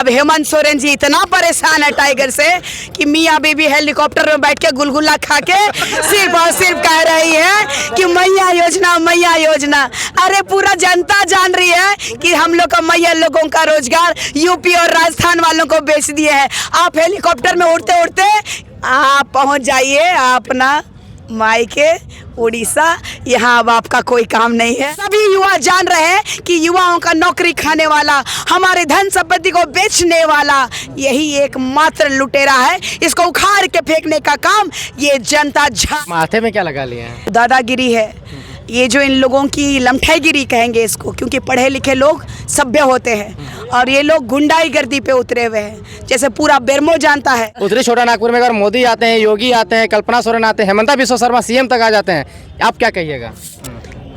अब हेमंत सोरेन जी इतना परेशान है टाइगर से कि मियाँ बीबी हेलीकॉप्टर में बैठ के गुलगुला खा के सिर्फ और सिर्फ कह रही है कि मैया योजना मैया योजना। अरे पूरा जनता जान रही है कि हम लोग का मैया लोगों का रोजगार यूपी और राजस्थान वालों को बेच दिए है। आप हेलीकॉप्टर में उड़ते उड़ते आप पहुंच जाइए अपना मायके उड़ीसा, यहाँ अब आपका कोई काम नहीं है। सभी युवा जान रहे हैं कि युवाओं का नौकरी खाने वाला, हमारे धन संपत्ति को बेचने वाला यही एकमात्र लुटेरा है। इसको उखाड़ के फेंकने का काम ये जनता माथे में क्या लगा लिया है? दादागिरी है ये, जो इन लोगों की लमठाईगिरी कहेंगे इसको, क्योंकि पढ़े लिखे लोग सभ्य होते हैं और ये लोग गुंडाई गर्दी पे उतरे हुए हैं। जैसे पूरा बेरमो जानता है। उत्तरी छोटा नागपुर में अगर मोदी आते हैं, योगी आते हैं, कल्पना सोरेन आते हैं, हेमंता बिस्वा शर्मा सीएम तक आ जाते हैं, आप क्या कहिएगा?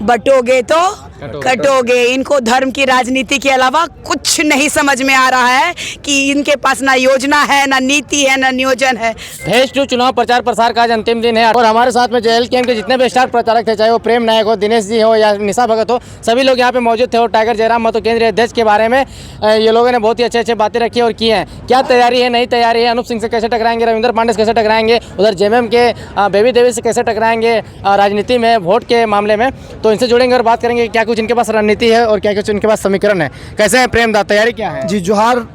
बटोगे तो कटोगे। इनको धर्म की राजनीति के अलावा कुछ नहीं समझ में आ रहा है कि इनके पास ना योजना है, ना नीति है, ना नियोजन है। फेज 2 चुनाव प्रचार प्रसार का आज अंतिम दिन है और हमारे साथ में JLKM के जितने भी स्टार प्रचारक थे, चाहे वो प्रेम नायक हो, दिनेश जी हो या निशा भगत हो, सभी लोग यहाँ पे मौजूद थे। और टाइगर जयराम महतो केंद्रीय अध्यक्ष के बारे में ये लोगों ने बहुत ही अच्छे बातें रखी और की हैं। क्या तैयारी है, नहीं तैयारी है, अनूप सिंह से कैसे टकराएंगे, रविंद्र पांडे से कैसे टकराएंगे, उधर JMM के बेबी देवी से कैसे टकराएंगे राजनीति में, वोट के मामले में, तो इनसे जुड़ेंगे और बात करेंगे क्या कुछ इनके पास रणनीति है और क्या कुछ इनके पास समीकरण है। कैसे हैं प्रेमदा, तैयारी क्या है? जी जोहार।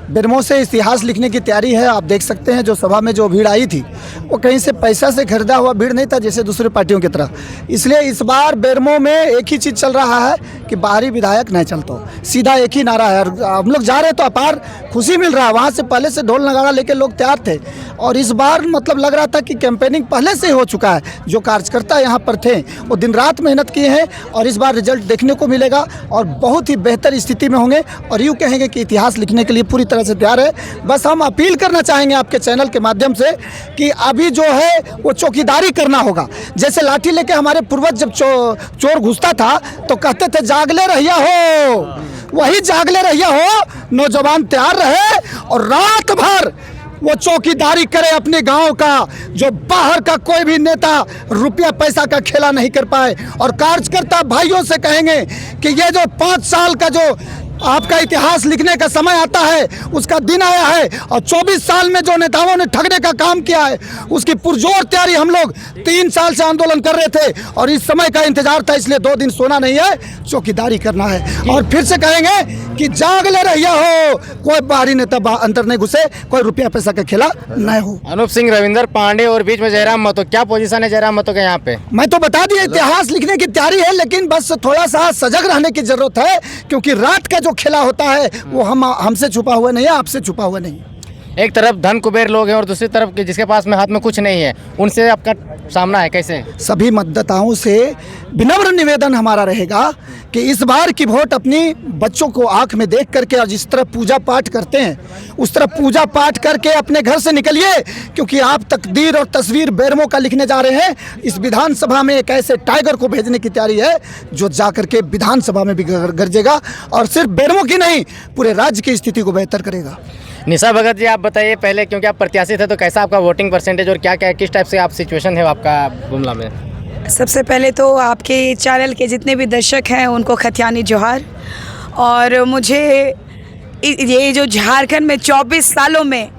बेरमो से इतिहास लिखने की तैयारी है। आप देख सकते हैं जो सभा में जो भीड़ आई थी वो कहीं से पैसा से खरीदा हुआ भीड़ नहीं था जैसे दूसरी पार्टियों की तरह। इसलिए इस बार बेरमो में एक ही चीज़ चल रहा है कि बाहरी विधायक नहीं चलता, सीधा एक ही नारा है। हम लोग जा रहे तो अपार खुशी मिल रहा है। वहाँ से पहले से ढोल नगाड़ा लेके लोग तैयार थे और इस बार मतलब लग रहा था कि कैंपेनिंग पहले से हो चुका है। जो कार्यकर्ता यहाँ पर थे वो दिन रात मेहनत किए हैं और इस बार रिजल्ट देखने को मिलेगा और बहुत ही बेहतर स्थिति में होंगे और यूँ कहेंगे कि इतिहास लिखने के लिए पूरी तरह से तैयार है। बस हम अपील करना चाहेंगे आपके चैनल के माध्यम से कि अभी जो है वो चौकीदारी करना होगा। जैसे लाठी लेके हमारे पूर्वज जब चोर घुसता था तो कहते थे जागले रहिया हो, वही जागले रहिया हो। नौजवान तैयार रहे और रात भर वो चौकीदारी करे अपने गांव का, जो बाहर का कोई भी नेता रुपया पैसा का खेला नहीं कर पाए। और कार्यकर्ता भाइयों से कहेंगे कि ये जो 5 साल का जो आपका इतिहास लिखने का समय आता है उसका दिन आया है और 24 साल में जो नेताओं ने ठगने का काम किया है उसकी पुरजोर तैयारी हम लोग 3 साल से आंदोलन कर रहे थे और इस समय का इंतजार था। इसलिए 2 दिन सोना नहीं है, चौकीदारी करना है। और फिर से कहेंगे कि जागले रहिया हो, कोई बाहरी नेता अंदर नहीं घुसे, कोई रुपया पैसा का खेला नहीं हो। अनूप सिंह, रविंद्र पांडे और बीच में जयराम महतो, क्या पोजीशन है जयराम महतो का यहाँ पे? मैं तो बता दिया इतिहास लिखने की तैयारी है, लेकिन बस थोड़ा सा सजग रहने की जरूरत है क्योंकि रात का जो खेला होता है वो हमसे छुपा हुआ नहीं है, आपसे छुपा हुआ नहीं है। एक तरफ धन कुबेर लोग हैं और दूसरी तरफ जिसके पास में हाथ में कुछ नहीं है, उनसे आपका सामना है कैसे? सभी मतदाताओं से विनम्र निवेदन हमारा रहेगा कि इस बार की वोट अपनी बच्चों को आंख में देख करके और जिस तरह पूजा पाठ करते हैं उस तरह पूजा पाठ करके अपने घर से निकलिए, क्योंकि आप तकदीर और तस्वीर बेरमो का लिखने जा रहे हैं। इस विधानसभा में एक ऐसे टाइगर को भेजने की तैयारी है जो जा करके विधानसभा में भी गरजेगा और सिर्फ बेरमो की नहीं पूरे राज्य की स्थिति को बेहतर करेगा। निशा भगत जी, आप बताइए पहले, क्योंकि आप प्रत्याशी थे, तो कैसा आपका वोटिंग परसेंटेज और क्या क्या किस टाइप से आप सिचुएशन है आपका गुमला में? सबसे पहले तो आपके चैनल के जितने भी दर्शक हैं उनको खतियानी जोहार। और मुझे ये जो झारखंड में 24 सालों में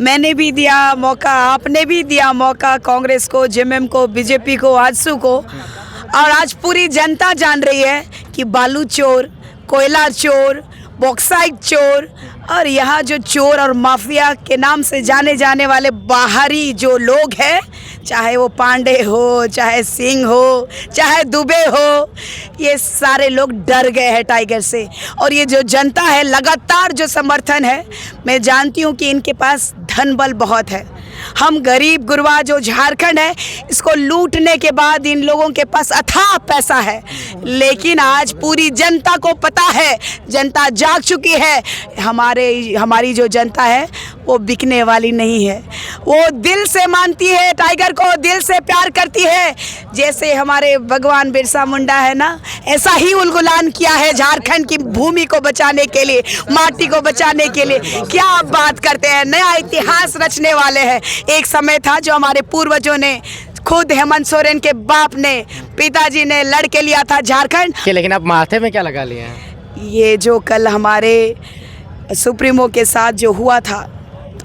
मैंने भी दिया मौका, आपने भी दिया मौका, कांग्रेस को, JMM को, BJP को, आजसू को, और आज पूरी जनता जान रही है कि बालू चोर, कोयला चोर, बॉक्साइट चोर और यहाँ जो चोर और माफिया के नाम से जाने जाने वाले बाहरी जो लोग हैं, चाहे वो पांडे हो, चाहे सिंह हो, चाहे दुबे हो, ये सारे लोग डर गए हैं टाइगर से। और ये जो जनता है लगातार जो समर्थन है, मैं जानती हूँ कि इनके पास धन बल बहुत है। हम गरीब गुरबा जो झारखंड है इसको लूटने के बाद इन लोगों के पास अथाह पैसा है, लेकिन आज पूरी जनता को पता है, जनता जाग चुकी है। हमारी जो जनता है वो बिकने वाली नहीं है, वो दिल से मानती है, टाइगर को दिल से प्यार करती है। जैसे हमारे भगवान बिरसा मुंडा है ना, ऐसा ही उलगुलान किया है झारखंड की भूमि को बचाने के लिए, माटी को बचाने के लिए। क्या आप बात करते हैं, नया इतिहास रचने वाले हैं। एक समय था जो हमारे पूर्वजों ने, खुद हेमंत सोरेन के बाप ने, पिताजी ने लड़ के लिया था झारखंड। लेकिन आप माथे में क्या लगा लिए हैं? ये जो कल हमारे सुप्रीमो के साथ जो हुआ था,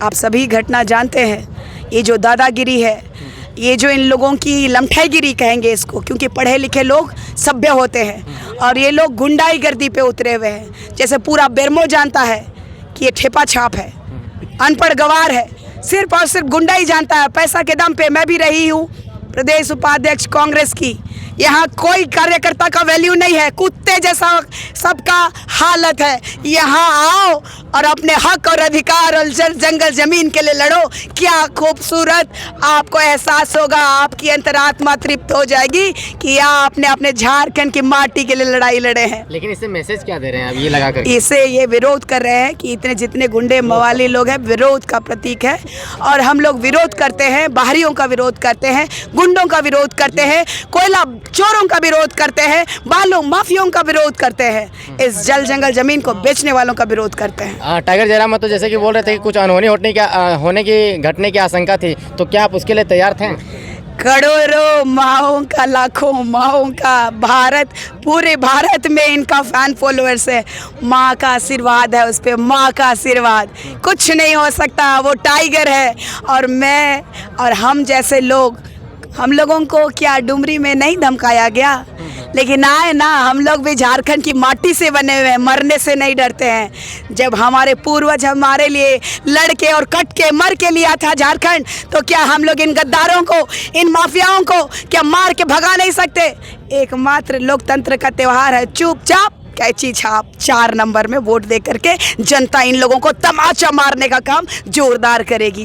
आप सभी घटना जानते हैं। ये जो दादागिरी है, ये जो इन लोगों की लम्ठाईगिरी कहेंगे इसको, क्योंकि पढ़े लिखे लोग सभ्य होते हैं और ये लोग गुंडाई गर्दी पे उतरे हुए हैं। जैसे पूरा बेरमो जानता है कि ये ठेपा छाप है, अनपढ़ गवार है, सिर्फ और सिर्फ गुंडाई जानता है। पैसा के दम पे मैं भी रही हूँ प्रदेश उपाध्यक्ष कांग्रेस की। यहाँ कोई कार्यकर्ता का वैल्यू नहीं है, कुत्ते जैसा सबका हालत है। यहाँ आओ और अपने हक और अधिकार और जंगल जमीन के लिए लड़ो। क्या खूबसूरत आपको एहसास होगा, आपकी अंतरात्मा तृप्त हो जाएगी कि आपने अपने झारखंड की माटी के लिए लड़ाई लड़े हैं। लेकिन इससे मैसेज क्या दे रहे हैं अब ये लगा कर? इसे ये विरोध कर रहे हैं कि इतने जितने गुंडे मवाली लोग हैं, विरोध का प्रतीक है। और हम लोग विरोध करते हैं, बाहरियों का विरोध करते हैं, गुंडों का विरोध करते हैं, कोयला चोरों का विरोध करते हैं, बालू माफियों का विरोध करते हैं, इस जल जंगल जमीन को बेचने वालों का विरोध करते हैं। टाइगर जयराम तो जैसे कि बोल रहे थे कि कुछ अनहोनी होने की घटने की आशंका थी, तो क्या आप उसके लिए तैयार थे? करोड़ों माओं का, लाखों माओं का, भारत, पूरे भारत में इनका फैन फॉलोअर्स है। माँ का आशीर्वाद है उस पर, माँ का आशीर्वाद, कुछ नहीं हो सकता। वो टाइगर है और मैं और हम जैसे लोग, हम लोगों को क्या डुमरी में नहीं धमकाया गया? लेकिन आए ना, हम लोग भी झारखंड की माटी से बने हुए हैं, मरने से नहीं डरते हैं। जब हमारे पूर्वज हमारे लिए लड़के और कट के मर के लिया था झारखंड, तो क्या हम लोग इन गद्दारों को, इन माफियाओं को क्या मार के भगा नहीं सकते? एकमात्र लोकतंत्र का त्योहार है चुपचाप कैची छाप 4 नंबर में वोट दे करके जनता इन लोगों को तमाचा मारने का काम जोरदार करेगी।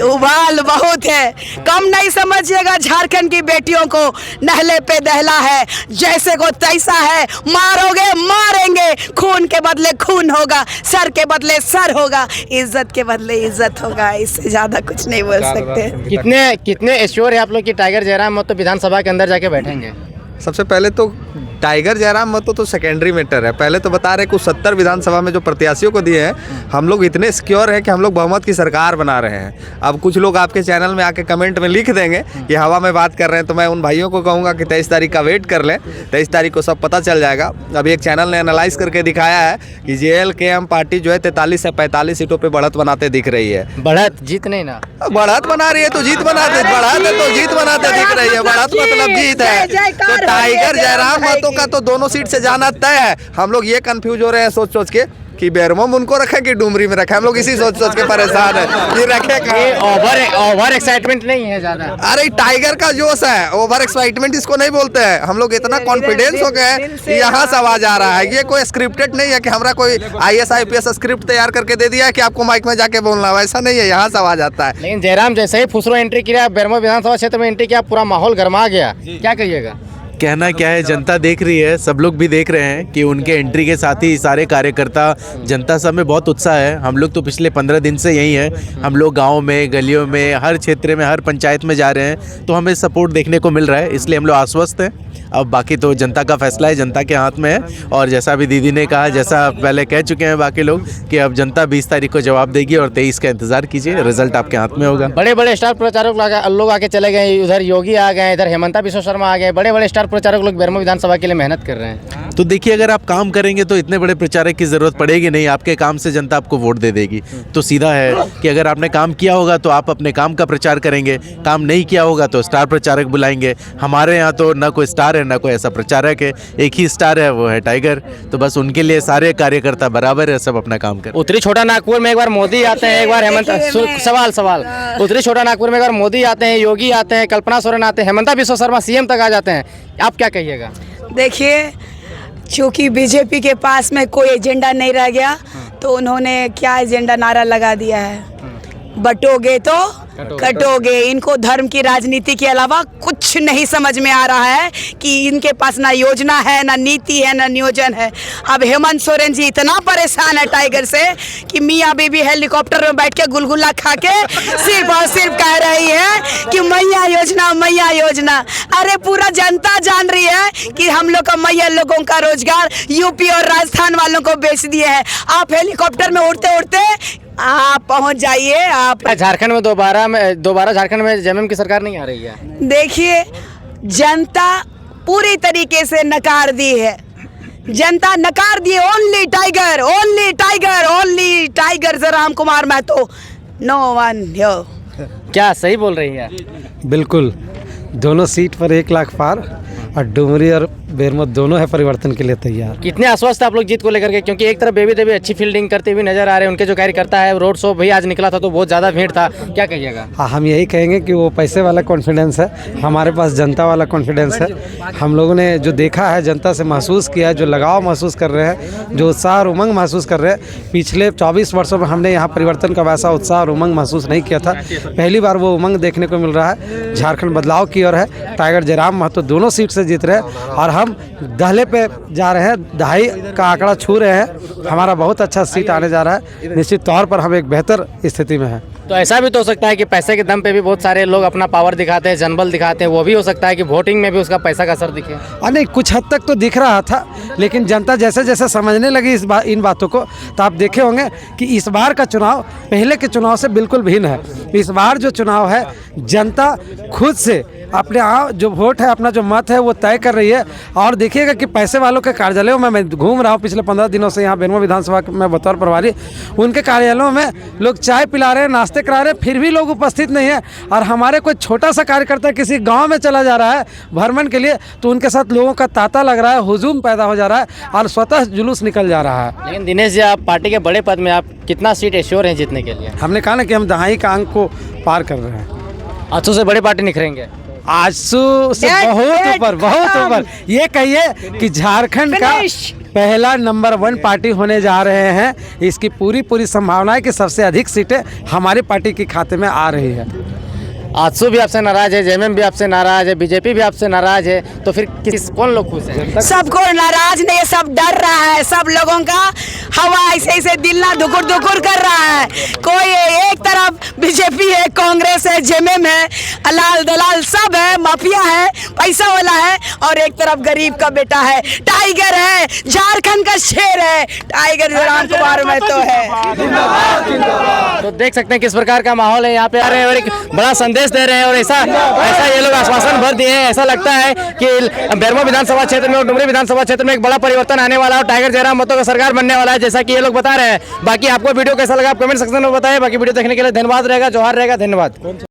उबाल बहुत है, कम नहीं समझिएगा। झारखंड की बेटियों को नहले पे दहला है, जैसे को तैसा है। मारोगे मारेंगे, खून के बदले खून होगा, सर के बदले सर होगा, इज्जत के बदले इज्जत होगा। इससे ज्यादा कुछ नहीं बोल सकते। कितने एश्योर है आप लोग कि टाइगर जयराम तो विधानसभा के अंदर जाके बैठेंगे? सबसे पहले तो टाइगर जयराम मतो तो सेकेंडरी मैटर है। पहले तो बता रहे कुछ 70 विधानसभा में जो प्रत्याशियों को दिए हैं, हम लोग इतने सिक्योर हैं कि हम लोग बहुमत की सरकार बना रहे हैं। अब कुछ लोग आपके चैनल में आके कमेंट में लिख देंगे कि हवा में बात कर रहे हैं, तो मैं उन भाइयों को कहूँगा कि 23 तारीख का वेट कर लें। 23 तारीख को सब पता चल जाएगा। अभी एक चैनल ने एनालाइज करके दिखाया है कि JLKM पार्टी जो है 43 से 45 सीटों पर बढ़त बनाते दिख रही है। बढ़त जीत नहीं ना, बढ़त बना रही है तो जीत बनाते, बढ़त है तो जीत बनाते दिख रही है। बढ़त मतलब जीत है। तो टाइगर जयराम मतों का तो दोनों सीट से जाना तय है। हम लोग ये कंफ्यूज हो रहे हैं सोच सोच के कि बेरमो में उनको रखे कि डुमरी में रखे। हम लोग इसी सोच सोच के परेशान है कि रखे कहाँ। ओवर एक्साइटमेंट नहीं है ज्यादा? अरे टाइगर का जोश है, ओवर एक्साइटमेंट इसको नहीं बोलते हैं। हम लोग इतना कॉन्फिडेंस हो गए कि यहाँ से आवाज आ रहा है। ये कोई स्क्रिप्टेड नहीं है कि हमारा कोई IAS IPS स्क्रिप्ट तैयार करके दे दिया है कि आपको माइक में जाके बोलना, वैसा नहीं है। यहाँ से आवाज आता है। लेकिन जयराम जैसे ही फुसरो एंट्री किया, बेरमो विधानसभा क्षेत्र में एंट्री किया, पूरा माहौल गर्मा गया। क्या कहिएगा? कहना क्या है, जनता देख रही है, सब लोग भी देख रहे हैं कि उनके एंट्री के साथ ही सारे कार्यकर्ता, जनता सब में बहुत उत्साह है। हम लोग तो पिछले 15 दिन से यही हैं। हम लोग गाँव में, गलियों में, हर क्षेत्र में, हर पंचायत में जा रहे हैं, तो हमें सपोर्ट देखने को मिल रहा है। इसलिए हम लोग आश्वस्त हैं। अब बाकी तो जनता का फैसला है, जनता के हाथ में है। और जैसा भी दीदी ने कहा, जैसा पहले कह चुके हैं बाकी लोग, कि अब जनता 20 तारीख को जवाब देगी और 23 का इंतजार कीजिए, रिजल्ट आपके हाथ में होगा। बड़े बड़े स्टार प्रचारक लोग आके चले गए, उधर योगी आ गए, इधर हेमंता बिश्व शर्मा आ गए। बड़े बड़े स्टार प्रचारक लोग बेरमो विधानसभा के लिए मेहनत कर रहे हैं। तो देखिए, अगर आप काम करेंगे तो इतने बड़े प्रचारक की जरूरत पड़ेगी नहीं। आपके काम से जनता आपको वोट दे देगी। तो सीधा है कि अगर आपने काम किया होगा तो आप अपने काम का प्रचार करेंगे, काम नहीं किया होगा तो स्टार प्रचारक बुलाएंगे। हमारे यहाँ तो ना कोई स्टार है, ना कोई ऐसा प्रचारक है। एक ही स्टार है, वो है टाइगर। तो बस उनके लिए सारे कार्यकर्ता बराबर है, सब अपना काम कर। उत्तरी छोटा नागपुर में एक बार मोदी आते हैं, एक बार हेमंत सवाल उत्तरी छोटा नागपुर में एक बार मोदी आते हैं, योगी आते हैं, कल्पना सोरेन आते हैं, हेमंता बिश्व शर्मा CM तक आ जाते हैं। आप क्या कहिएगा? देखिए, चूँकि बीजेपी के पास में कोई एजेंडा नहीं रह गया, तो उन्होंने क्या एजेंडा नारा लगा दिया है, बटोगे तो कटोगे। इनको धर्म की राजनीति के अलावा कुछ नहीं समझ में आ रहा है कि इनके पास ना योजना है, ना नीति है, ना नियोजन है। अब हेमंत सोरेन जी इतना परेशान है टाइगर से कि मियाँ बीबी हेलीकॉप्टर में बैठ के गुलगुला खा के सिर्फ और सिर्फ कह रही है कि मैया योजना, मैया योजना। अरे पूरा जनता जान रही है कि हम लोग का मैया लोगों का रोजगार यूपी और राजस्थान वालों को बेच दिए है। आप हेलीकॉप्टर में उड़ते उड़ते आप पहुंच जाइए। आप झारखंड में दोबारा झारखंड में JMM की सरकार नहीं आ रही है। देखिए, जनता पूरी तरीके से नकार दी है जनता नकार दिए। Only Tiger, only Tiger, only Tiger Ram Kumar Mahato, no one here. क्या सही बोल रही है? बिल्कुल, दोनों सीट पर 1 लाख पार और डुमरी और बेरमो दोनों है परिवर्तन के लिए तैयार। कितने आश्वस्त आप लोग जीत को लेकर के? क्योंकि एक तरफ बेबी देवी अच्छी फील्डिंग करते हुए नजर आ रहे हैं, उनके जो कार्यकर्ता है, रोड शो भी आज निकला था तो बहुत ज़्यादा भीड़ था, क्या कहिएगा? हाँ, हम यही कहेंगे कि वो पैसे वाला कॉन्फिडेंस है, हमारे पास जनता वाला कॉन्फिडेंस है। हम लोगों ने जो देखा है, जनता से महसूस किया है, जो लगाव महसूस कर रहे हैं, जो उत्साह और उमंग महसूस कर रहे हैं, पिछले 24 वर्षों में हमने यहाँ परिवर्तन का वैसा उत्साह और उमंग महसूस नहीं किया था। पहली बार वो उमंग देखने को मिल रहा है। झारखंड बदलाव की ओर है। टाइगर जयराम महतो दोनों सीट से जीत रहे हैं और हम दहले पे जा रहे हैं, 2.5 का आंकड़ा छू रहे हैं। हमारा बहुत अच्छा सीट आने जा रहा है। निश्चित तौर पर हम एक बेहतर स्थिति में हैं। तो ऐसा भी तो हो सकता है कि पैसे के दम पे भी बहुत सारे लोग अपना पावर दिखाते हैं, जनबल दिखाते हैं, वो भी हो सकता है कि वोटिंग में भी उसका पैसा का असर दिखे। नहीं, कुछ हद तक तो दिख रहा था, लेकिन जनता जैसे जैसे समझने लगी इन बातों को, तो आप देखे होंगे कि इस बार का चुनाव पहले के चुनाव से बिल्कुल भिन्न है। इस बार जो चुनाव है, जनता खुद से अपने आप जो वोट है, अपना जो मत है, वो तय कर रही है। और देखिएगा कि पैसे वालों के कार्यालयों में मैं घूम रहा हूँ पिछले 15 दिनों से यहाँ बेरमो विधानसभा में बतौर प्रभारी, उनके कार्यालयों में लोग चाय पिला रहे हैं, नाश्ते करा रहे हैं, फिर भी लोग उपस्थित नहीं है। और हमारे कोई छोटा सा कार्यकर्ता किसी गांव में चला जा रहा है भ्रमण के लिए, तो उनके साथ लोगों का तांता लग रहा है, हुजूम पैदा हो जा रहा है और स्वतः जुलूस निकल जा रहा है। लेकिन दिनेश जी, आप पार्टी के बड़े पद में, आप कितना सीट एश्योर हैं जीतने के लिए? हमने कहा ना कि हम 2.5 का अंक को पार कर रहे हैं। आजसू से बड़ी पार्टी निखरेंगे? आजसू से बहुत ऊपर, बहुत ऊपर। ये कहिए कि झारखंड का पहला नंबर 1 पार्टी होने जा रहे हैं। इसकी पूरी संभावना है कि सबसे अधिक सीटें हमारी पार्टी के खाते में आ रही है। आजसू भी आपसे नाराज है, जेएमएम भी आपसे नाराज है, बीजेपी भी आपसे नाराज है, तो फिर कौन लोग खुश हैं? सबको नाराज नहीं है, सब डर रहा है। सब लोगों का हवा ऐसे ऐसे दिल ना धुकुर धुकुर कर रहा है। कोई एक तरफ बीजेपी है, कांग्रेस है, जेएमएम है, अलाल दलाल सब है, माफिया है, पैसा वाला है, और एक तरफ गरीब का बेटा है, टाइगर है, झारखंड का शेर है, टाइगर राम कुमार महतो है। तो देख सकते हैं किस प्रकार का माहौल है यहाँ पे आ रहे हैं और एक बड़ा संदेश दे रहे हैं, और ऐसा ये लोग आश्वासन भर दिए हैं। ऐसा लगता है कि बेरमो विधानसभा क्षेत्र में और डुमरी विधानसभा क्षेत्र में एक बड़ा परिवर्तन आने वाला है और टाइगर जयराम महतो का सरकार बनने वाला है, जैसा कि ये लोग बता रहे हैं। बाकी आपको वीडियो कैसा लगा आप कमेंट सेक्शन में बताएं। बाकी वीडियो देखने के लिए धन्यवाद रहेगा, जोहार रहेगा, धन्यवाद।